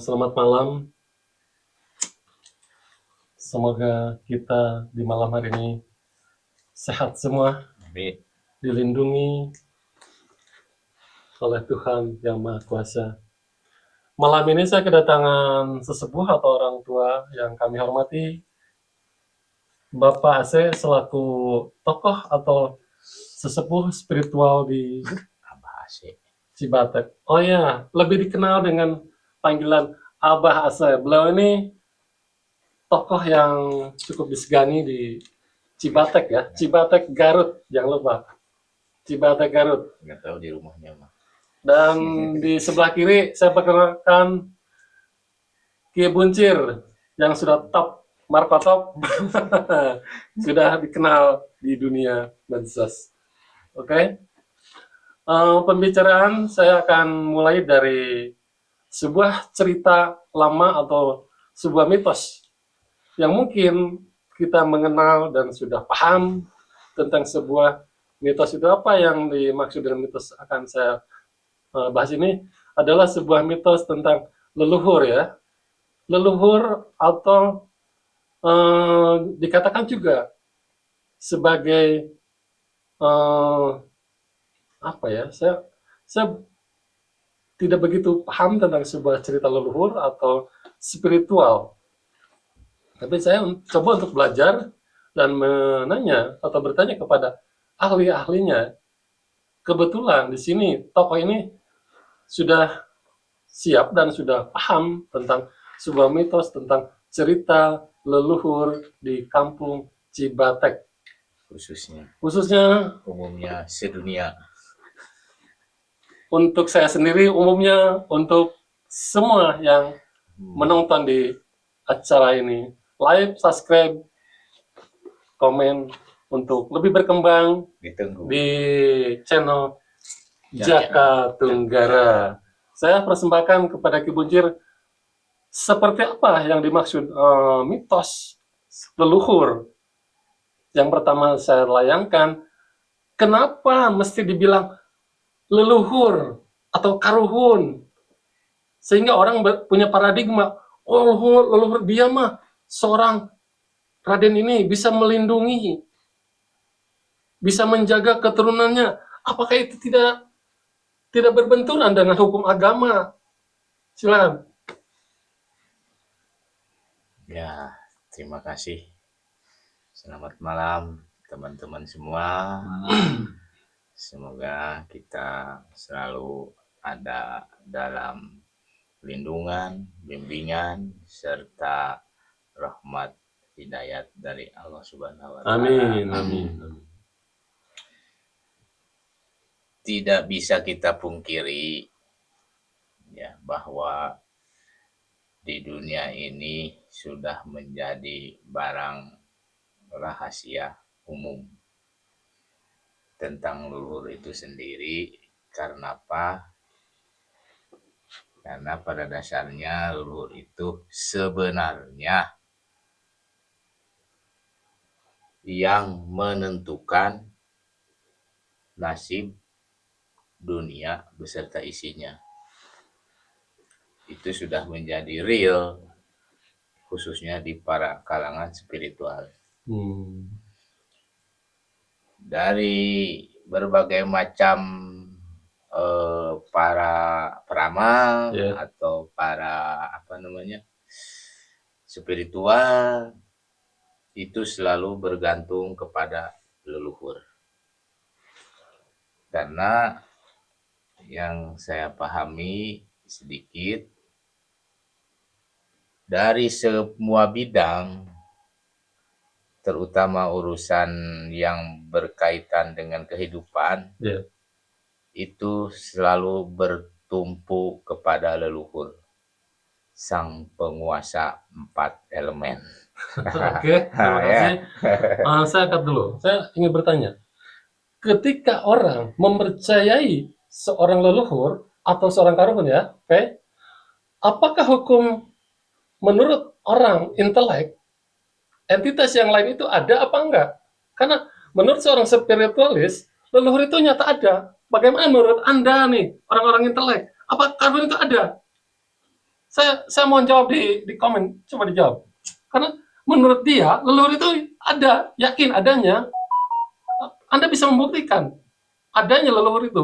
Selamat malam. Semoga kita di malam hari ini sehat semua, Amin. dilindungi oleh Tuhan Yang Maha Kuasa. Malam ini saya kedatangan sesepuh atau orang tua yang kami hormati, Bapak Ase selaku tokoh atau sesepuh spiritual di Abah Asik. Cibatek. Oh ya, lebih dikenal dengan panggilan Abah Ase. Beliau ini tokoh yang cukup disegani di Cibatek ya, Cibatek Garut, jangan lupa. Cibatek Garut. Nggak tahu di rumahnya mah. Dan di sebelah kiri saya perkenalkan Ki Buncir yang sudah top, markotop, sudah dikenal di dunia medsos. Oke, pembicaraan saya akan mulai dari sebuah cerita lama atau sebuah mitos yang mungkin kita mengenal dan sudah paham tentang sebuah mitos itu. Apa yang dimaksud dengan mitos akan saya bahas ini adalah sebuah mitos tentang leluhur ya. Leluhur atau dikatakan juga sebagai eh, apa ya? Saya tidak begitu paham tentang sebuah cerita leluhur atau spiritual. Tapi saya coba untuk belajar dan menanya atau bertanya kepada ahli-ahlinya. Kebetulan di sini tokoh ini sudah siap dan sudah paham tentang sebuah mitos tentang cerita leluhur di kampung Cibatek. Khususnya umumnya sedunia. Untuk saya sendiri, umumnya untuk semua yang menonton di acara ini. Like, subscribe, komen untuk lebih berkembang Ditunggu. di channel Jaka Tunggara. Saya persembahkan kepada Ki Buncir seperti apa yang dimaksud mitos leluhur. Yang pertama saya layangkan, kenapa mesti dibilang leluhur atau karuhun? Sehingga orang punya paradigma, oh leluhur dia mah seorang Raden ini bisa melindungi, bisa menjaga keturunannya. Apakah itu tidak berbenturan dengan hukum agama? Silakan. Ya, terima kasih. Selamat malam teman-teman semua. Semoga kita selalu ada dalam lindungan, bimbingan, serta rahmat hidayat dari Allah Subhanahu wa Ta'ala. Amin, amin, amin. Tidak bisa kita pungkiri ya bahwa di dunia ini sudah menjadi barang rahasia umum tentang leluhur itu sendiri. Karena apa? Karena pada dasarnya leluhur itu sebenarnya yang menentukan nasib dunia beserta isinya. Itu sudah menjadi real, khususnya di para kalangan spiritual. Dari berbagai macam para peramal atau para spiritual itu selalu bergantung kepada leluhur. Karena yang saya pahami sedikit, dari semua bidang, terutama urusan yang berkaitan dengan kehidupan, itu selalu bertumpu kepada leluhur, sang penguasa 4 elemen. Oke, terima kasih. Saya angkat dulu. Saya ingin bertanya, ketika orang mempercayai seorang leluhur atau seorang karuhun ya, oke, apakah hukum menurut orang intelek entitas yang lain itu ada apa enggak? Karena menurut seorang spiritualis, leluhur itu nyata ada. Bagaimana menurut Anda nih, orang-orang intelek? Apa karuhun itu ada? Saya mau jawab di komen, coba dijawab. Karena menurut dia leluhur itu ada, yakin adanya. Anda bisa membuktikan adanya leluhur itu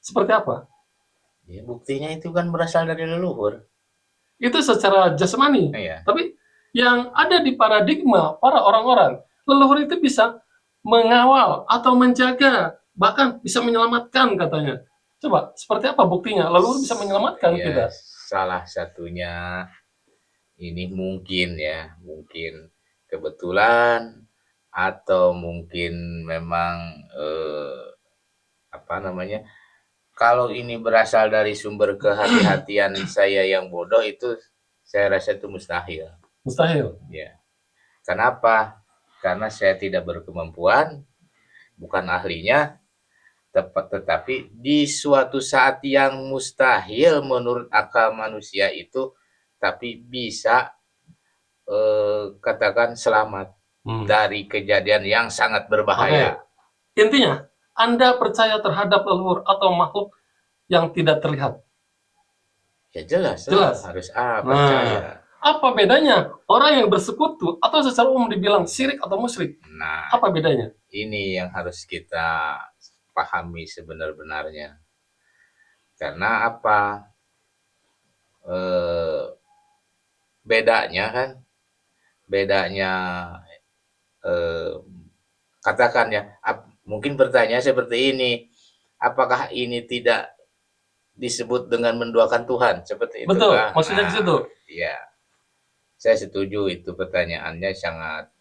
seperti apa? Ya, buktinya itu kan berasal dari leluhur. Itu secara jasmani. Iya. Tapi yang ada di paradigma para orang-orang, leluhur itu bisa mengawal atau menjaga, bahkan bisa menyelamatkan katanya. Coba, seperti apa buktinya? Leluhur bisa menyelamatkan Ya, kita. salah satunya ini mungkin ya, mungkin kebetulan atau mungkin memang apa namanya? Kalau ini berasal dari sumber kehati-hatian saya yang bodoh itu saya rasa itu mustahil. Mustahil. Ya. Kenapa? Karena saya tidak berkemampuan, bukan ahlinya, tetapi di suatu saat yang mustahil menurut akal manusia itu, tapi bisa katakan selamat dari kejadian yang sangat berbahaya. Intinya, Anda percaya terhadap leluhur atau makhluk yang tidak terlihat? Ya jelas, Jelas. harus percaya. Apa bedanya orang yang bersekutu atau secara umum dibilang syirik atau musyrik? Nah, Apa bedanya? ini yang harus kita pahami sebenar-benarnya. Karena apa? Bedanya kan, bedanya katakan ya, mungkin pertanyaan seperti ini, apakah ini tidak disebut dengan menduakan Tuhan seperti itu? Betul, maksudnya di situ. Iya, saya setuju itu pertanyaannya sangat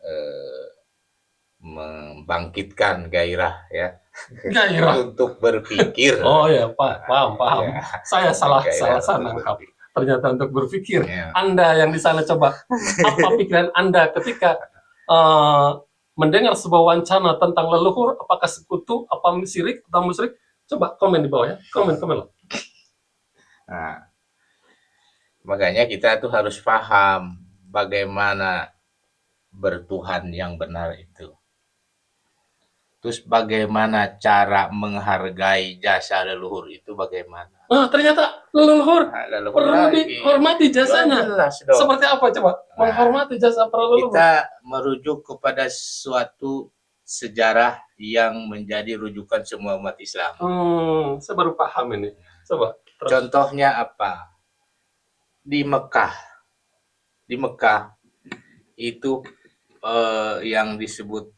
membangkitkan gairah ya. Gairah. Untuk berpikir. Oh ya, paham. Ya. Saya salah Gairah nangkap. Ternyata untuk berpikir. Ya. Anda yang di sana coba, apa pikiran Anda ketika mendengar sebuah wacana tentang leluhur, apakah sekutu, apa syirik atau musyrik? Coba komen di bawah ya, komen loh. Nah, makanya kita tuh harus paham bagaimana bertuhan yang benar itu. Terus bagaimana cara menghargai jasa leluhur itu bagaimana? Ternyata leluhur perlu lagi dihormati jasanya. jelas dong. Seperti apa coba? Menghormati jasa para leluhur. Kita merujuk kepada suatu sejarah yang menjadi rujukan semua umat Islam. Saya baru paham ini. Coba. Terus. Contohnya apa? Di Mekah itu yang disebut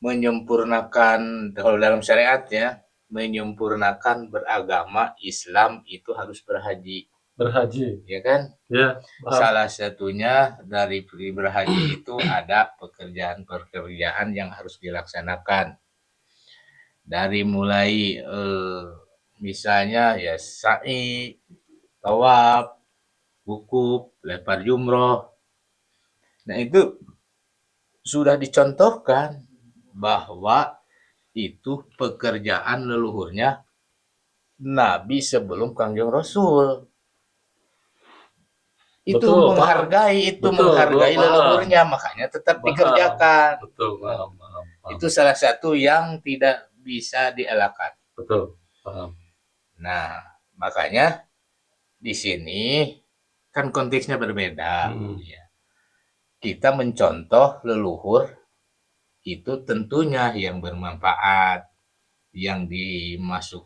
menyempurnakan, kalau dalam syariat ya, menyempurnakan beragama Islam itu harus berhaji, ya kan? Ya. Salah satunya dari berhaji itu ada pekerjaan yang harus dilaksanakan. Dari mulai misalnya ya sa'i, tawaf, wukuf, lempar jumroh. Nah itu sudah dicontohkan bahwa itu pekerjaan leluhurnya Nabi sebelum Kangjeng Rasul. Itu betul, menghargai, menghargai leluhurnya, makanya tetap dikerjakan. Betul, paham. Itu salah satu yang tidak bisa dielakkan. Betul, paham. Nah, makanya di sini kan konteksnya berbeda. Ya. Kita mencontoh leluhur itu tentunya yang bermanfaat, yang dimasuk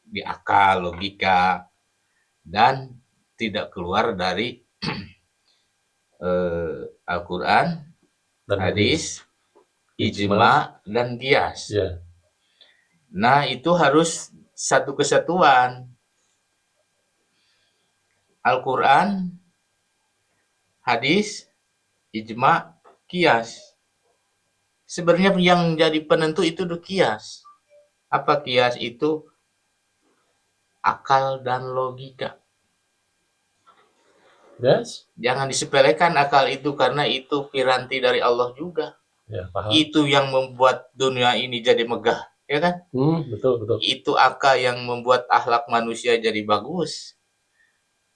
di akal, logika, dan tidak keluar dari Al-Quran, hadis, ijma, dan qiyas. Yeah. Nah, itu harus satu kesatuan. Al-Quran, hadis, ijma, qiyas. Sebenarnya yang jadi penentu itu qiyas. Apa qiyas itu? Akal dan logika. Yes. Jangan disepelekan akal itu, karena itu piranti dari Allah juga. Ya, paham. Itu yang membuat dunia ini jadi megah, ya kan? Betul. Itu akal yang membuat akhlak manusia jadi bagus.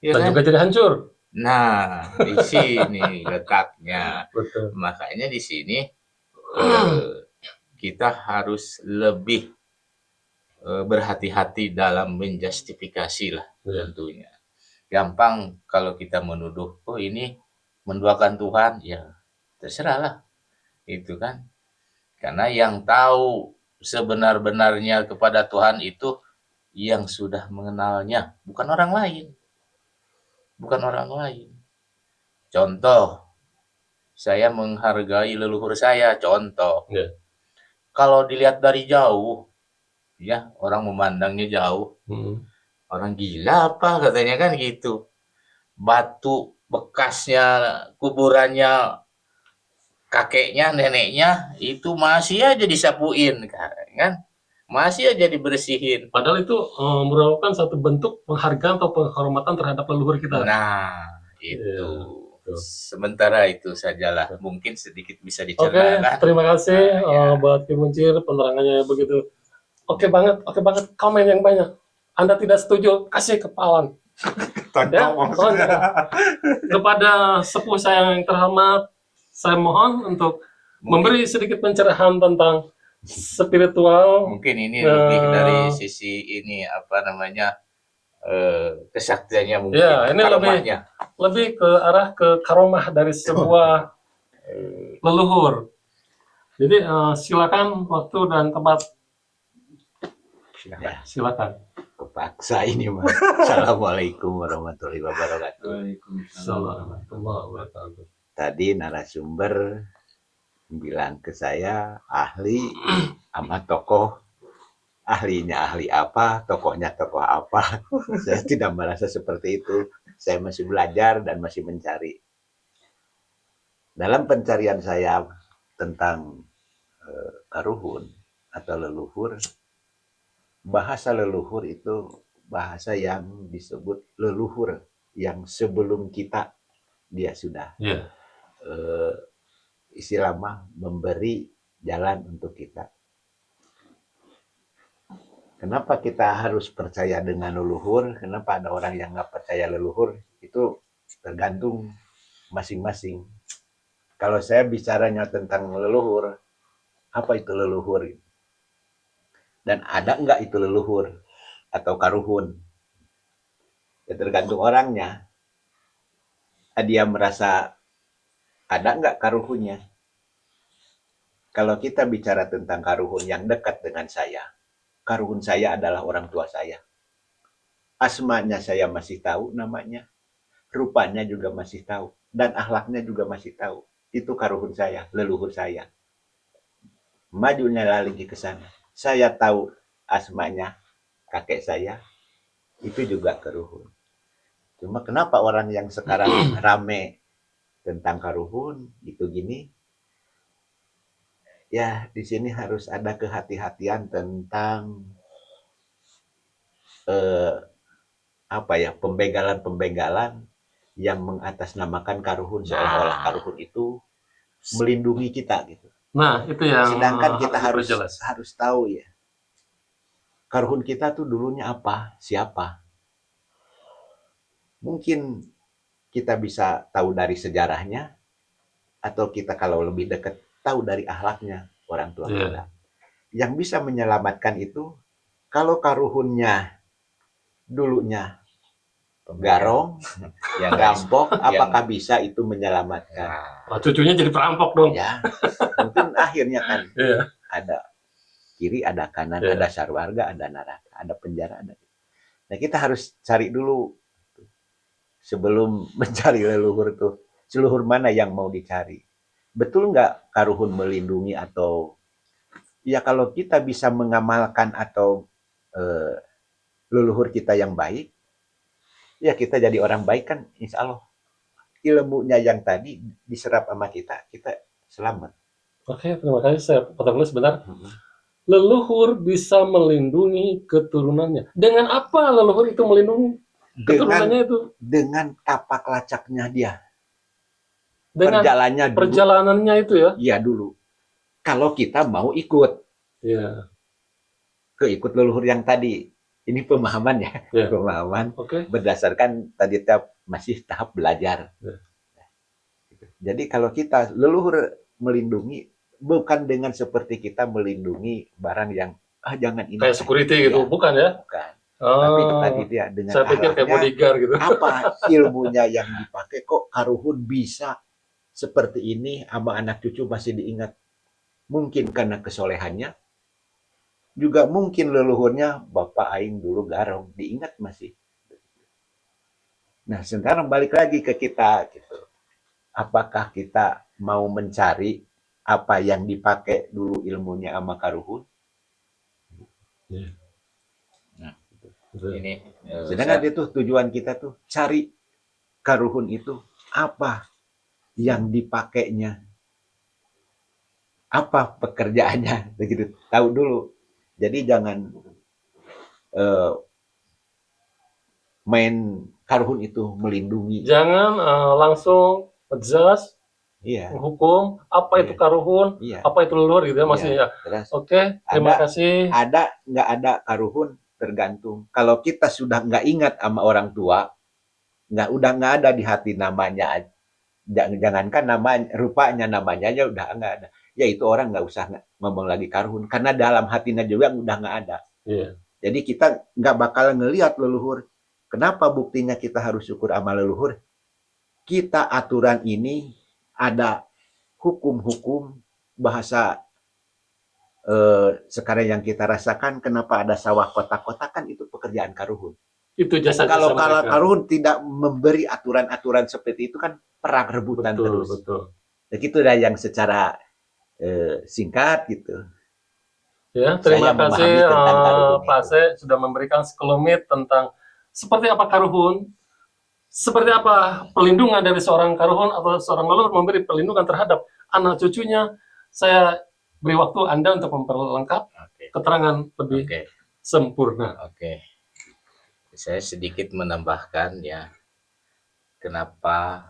Ya dan kan? juga jadi hancur. Nah, di sini letaknya. Betul. Makanya di sini kita harus lebih berhati-hati dalam menjustifikasi lah Ya. tentunya. Gampang kalau kita menuduh, oh ini menduakan Tuhan, ya terserah lah itu kan. Karena yang tahu sebenar-benarnya kepada Tuhan itu yang sudah mengenalnya, bukan orang lain. Bukan orang lain. Contoh, saya menghargai leluhur saya, contoh. Ya. Kalau dilihat dari jauh, ya orang memandangnya jauh, Hmm. orang gila apa katanya kan gitu. Batu bekasnya, kuburannya kakeknya, neneknya itu masih aja disapuin kan, masih aja dibersihin. Padahal itu merupakan satu bentuk penghargaan atau penghormatan terhadap leluhur kita. Nah, itu. Iya. Sementara itu sajalah, mungkin sedikit bisa Oke, dicerna kan. terima kasih Nah, ya. buat Ki Muncir, penerangannya begitu. Oke banget, komen yang banyak. Anda tidak setuju, kasih kepalan. Ya, kepada sepuh saya yang terhormat, saya mohon untuk memberi sedikit pencerahan tentang spiritual. Mungkin ini lebih dari sisi ini apa namanya kesaktiannya mungkin. Ya, ini lebih ke arah ke karomah dari sebuah leluhur. Jadi silakan waktu dan tempat. Silakan. Kepaksa ini mah. Assalamualaikum warahmatullahi wabarakatuh. Waalaikumsalam warahmatullahi wabarakatuh. Tadi narasumber bilang ke saya ahli sama tokoh. Ahlinya ahli apa, tokohnya tokoh apa. Saya tidak merasa seperti itu. Saya masih belajar dan masih mencari. Dalam pencarian saya tentang karuhun atau leluhur, bahasa leluhur itu bahasa yang disebut leluhur yang sebelum kita dia sudah istilah mah memberi jalan untuk kita. Kenapa kita harus percaya dengan leluhur? Kenapa ada orang yang nggak percaya leluhur? Itu tergantung masing-masing. Kalau saya bicaranya tentang leluhur, apa itu leluhur? Dan ada nggak itu leluhur atau karuhun? Ya tergantung orangnya. Dia merasa ada nggak karuhunnya? Kalau kita bicara tentang karuhun yang dekat dengan saya, karuhun saya adalah orang tua saya. Asmanya saya masih tahu namanya, rupanya juga masih tahu, dan akhlaknya juga masih tahu. Itu karuhun saya, leluhur saya. Majunya lagi ke sana. Saya tahu asmanya kakek saya, itu juga karuhun. Cuma kenapa orang yang sekarang rame tentang karuhun itu gini? Ya, di sini harus ada kehati-hatian tentang pembegalan-pembegalan yang mengatasnamakan karuhun seolah-olah karuhun itu melindungi kita gitu. Nah, itu yang sedangkan kita harus tahu ya. Karuhun kita tuh dulunya apa? Siapa? Mungkin kita bisa tahu dari sejarahnya, atau kita kalau lebih dekat tahu dari akhlaknya orang tua kita. Yang bisa menyelamatkan itu kalau karuhunnya dulunya garong, yang rampok, apakah bisa itu menyelamatkan? Cucunya jadi perampok dong. Ya, mungkin akhirnya kan ada kiri, ada kanan, ada sarwarga, ada neraka, ada penjara, ada. Nah kita harus cari dulu sebelum mencari leluhur tuh, leluhur mana yang mau dicari. Betul nggak karuhun melindungi atau ya kalau kita bisa mengamalkan atau leluhur kita yang baik, ya kita jadi orang baik kan insya Allah. Ilmunya yang tadi diserap sama kita selamat. Oke, terima kasih. Saya potong dulu sebentar. Leluhur bisa melindungi keturunannya. Dengan apa leluhur itu melindungi keturunannya itu? Dengan tapak lacaknya dia. Dengan perjalanannya itu ya? Iya dulu. Kalau kita mau ikut. Iya. Keikut leluhur yang tadi. Ini pemahaman ya. Pemahaman. Berdasarkan tadi masih tahap belajar. Jadi kalau kita leluhur melindungi, bukan dengan seperti kita melindungi barang yang jangan ini. Kayak security gitu, Iya, bukan ya? bukan. Tapi Oh, tadi dia dengan saya pikir kayak akhlaknya, bodyguard gitu. apa ilmunya yang dipakai kok karuhun bisa seperti ini sama anak cucu masih diingat. Mungkin karena kesolehannya, juga mungkin leluhurnya Bapak Aing dulu garong, diingat masih. Nah sekarang balik lagi ke kita gitu. Apakah kita mau mencari apa yang dipakai dulu ilmunya sama karuhun? Nah, Betul. ini Sedangkan itu tujuan kita tuh cari karuhun itu apa yang dipakainya, apa pekerjaannya, begitu tahu dulu. Jadi jangan main karuhun itu melindungi. Jangan langsung adjust, Iya, hukum, apa itu Iya. karuhun, iya. apa itu leluhur gitu ya Mas Iya. ya. Terus Oke, terima kasih. ada nggak ada karuhun tergantung. Kalau kita sudah nggak ingat sama orang tua, nggak ada di hati namanya. Jangankan namanya, rupanya namanya aja udah nggak ada. Ya itu orang nggak usah ngomong lagi karuhun, karena dalam hatinya juga udah nggak ada. Iya. Jadi kita nggak bakal ngelihat leluhur. Kenapa buktinya kita harus syukur sama leluhur? Kita aturan ini ada hukum-hukum bahasa sekarang yang kita rasakan. Kenapa ada sawah kotak-kotakan, itu pekerjaan karuhun. Itu jasa-jasa Kalau mereka. karuhun tidak memberi aturan-aturan seperti itu, kan perang rebutan Betul, terus. betul. Begitu dah yang secara singkat gitu. Ya, terima Saya memahami kasih tentang karuhun Pak itu. Se sudah memberikan sekelumit tentang seperti apa karuhun, seperti apa perlindungan dari seorang karuhun atau seorang leluhur memberi perlindungan terhadap anak cucunya. Saya beri waktu Anda untuk memperlengkap Oke. keterangan lebih Oke. sempurna. Oke. Saya sedikit menambahkan ya, kenapa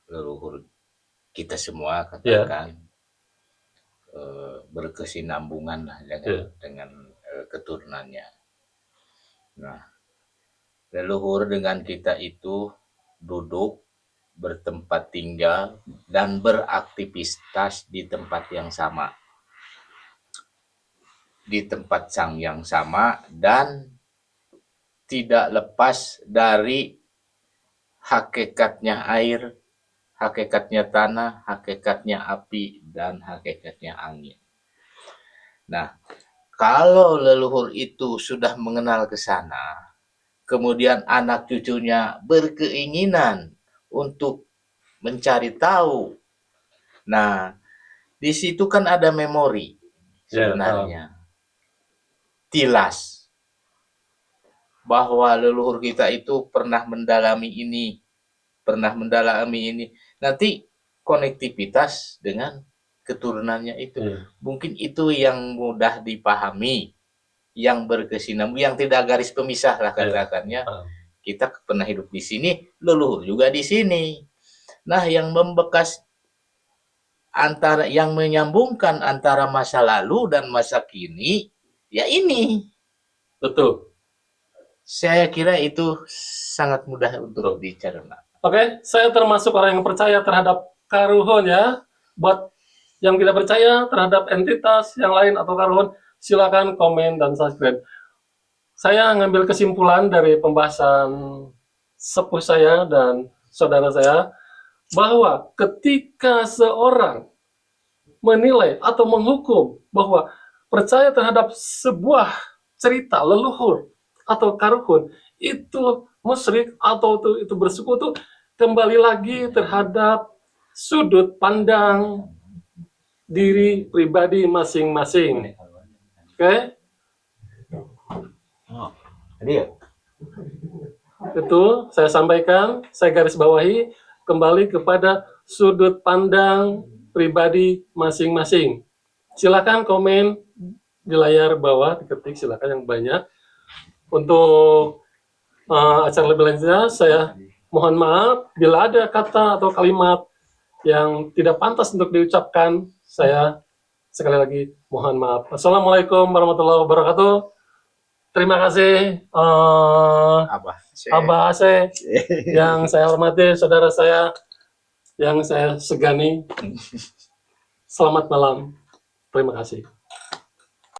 leluhur kita semua katakan berkesinambungan lah dengan keturunannya. Nah, leluhur dengan kita itu duduk, bertempat tinggal, dan beraktivitas di tempat yang sama. Di tempat yang sama, dan tidak lepas dari hakikatnya air, hakikatnya tanah, hakikatnya api, dan hakikatnya angin. Nah, kalau leluhur itu sudah mengenal ke sana, kemudian anak cucunya berkeinginan untuk mencari tahu. Nah, di situ kan ada memori sebenarnya. Tilas bahwa leluhur kita itu pernah mendalami ini, nanti konektivitas dengan keturunannya itu. Mungkin itu yang mudah dipahami, yang berkesinambungan, yang tidak garis pemisah lah katakannya. Kita pernah hidup di sini, leluhur juga di sini. Nah, yang membekas yang menyambungkan antara masa lalu dan masa kini, ya ini. Betul. Saya kira itu sangat mudah untuk dicerna. Oke, saya termasuk orang yang percaya terhadap karuhun ya. Buat yang tidak percaya terhadap entitas yang lain atau karuhun, silakan komen dan subscribe. Saya ngambil kesimpulan dari pembahasan sepuh saya dan saudara saya, bahwa ketika seorang menilai atau menghukum bahwa percaya terhadap sebuah cerita leluhur atau karuhun itu musyrik atau itu bersekutu, kembali lagi terhadap sudut pandang diri pribadi masing-masing. Oke? Itu saya sampaikan, saya garis bawahi kembali kepada sudut pandang pribadi masing-masing. Silakan komen di layar bawah, diketik silakan yang banyak. Untuk acara lebih lanjutnya, saya mohon maaf bila ada kata atau kalimat yang tidak pantas untuk diucapkan. Saya sekali lagi mohon maaf. Assalamualaikum warahmatullahi wabarakatuh. Terima kasih Abah Aceh yang saya hormati, saudara saya yang saya segani. Selamat malam. Terima kasih.